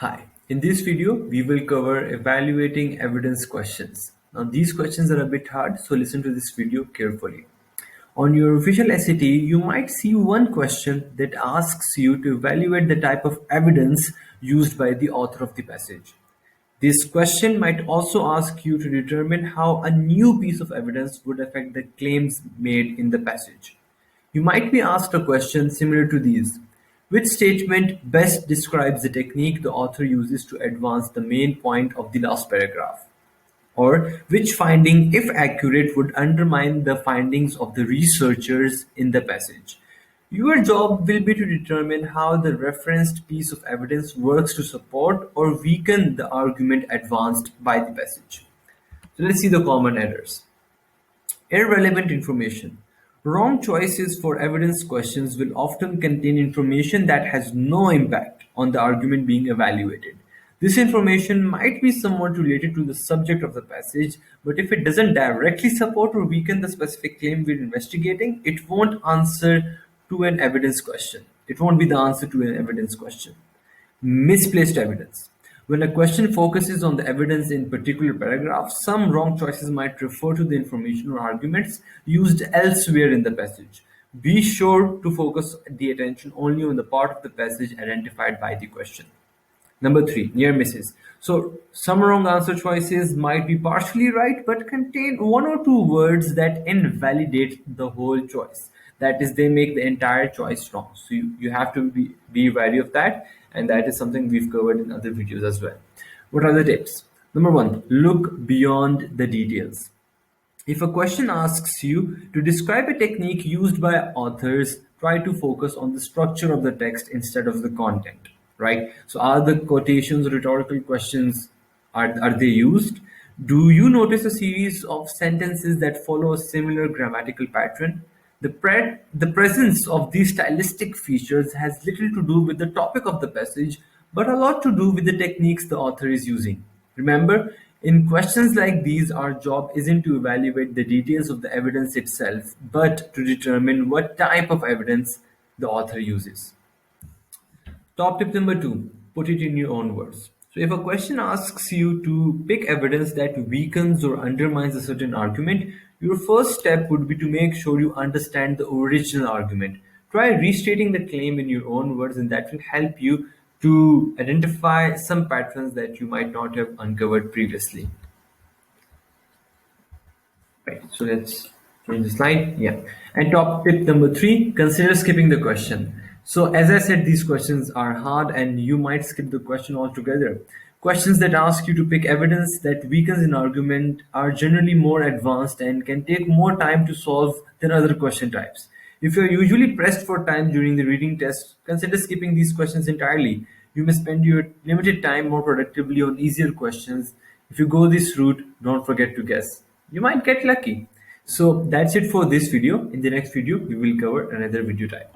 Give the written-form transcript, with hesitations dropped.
Hi, in this video, we will cover evaluating evidence questions. Now, these questions are a bit hard, so listen to this video carefully. On your official SAT, you might see one question that asks you to evaluate the type of evidence used by the author of the passage. This question might also ask you to determine how a new piece of evidence would affect the claims made in the passage. You might be asked a question similar to these. Which statement best describes the technique the author uses to advance the main point of the last paragraph? Or which finding, if accurate, would undermine the findings of the researchers in the passage? Your job will be to determine how the referenced piece of evidence works to support or weaken the argument advanced by the passage. So let's see the common errors. Irrelevant information. Wrong choices for evidence questions will often contain information that has no impact on the argument being evaluated. This information might be somewhat related to the subject of the passage, but if it doesn't directly support or weaken the specific claim we're investigating, it won't answer to an evidence question. It won't be the answer to an evidence question. Misplaced evidence. When a question focuses on the evidence in particular paragraph, some wrong choices might refer to the information or arguments used elsewhere in the passage. Be sure to focus the attention only on the part of the passage identified by the question. Number three, near misses. So some wrong answer choices might be partially right but contain one or two words that invalidate the whole choice. That is, they make the entire choice wrong. So you have to be wary of that, and that is something we've covered in other videos as well. What are the tips? Number one, look beyond the details. If a question asks you to describe a technique used by authors, try to focus on the structure of the text instead of the content, right? So are the quotations rhetorical questions, are they used? Do you notice a series of sentences that follow a similar grammatical pattern? The presence of these stylistic features has little to do with the topic of the passage, but a lot to do with the techniques the author is using. Remember, in questions like these, our job isn't to evaluate the details of the evidence itself, but to determine what type of evidence the author uses. Top tip number two, put it in your own words. So if a question asks you to pick evidence that weakens or undermines a certain argument, your first step would be to make sure you understand the original argument. Try restating the claim in your own words, and that will help you to identify some patterns that you might not have uncovered previously. Right, so let's change the slide. Yeah. And top tip number three, consider skipping the question. So as I said, these questions are hard and you might skip the question altogether. Questions that ask you to pick evidence that weakens an argument are generally more advanced and can take more time to solve than other question types. If you're usually pressed for time during the reading test, consider skipping these questions entirely. You may spend your limited time more productively on easier questions. If you go this route, don't forget to guess. You might get lucky. So that's it for this video. In the next video, we will cover another video type.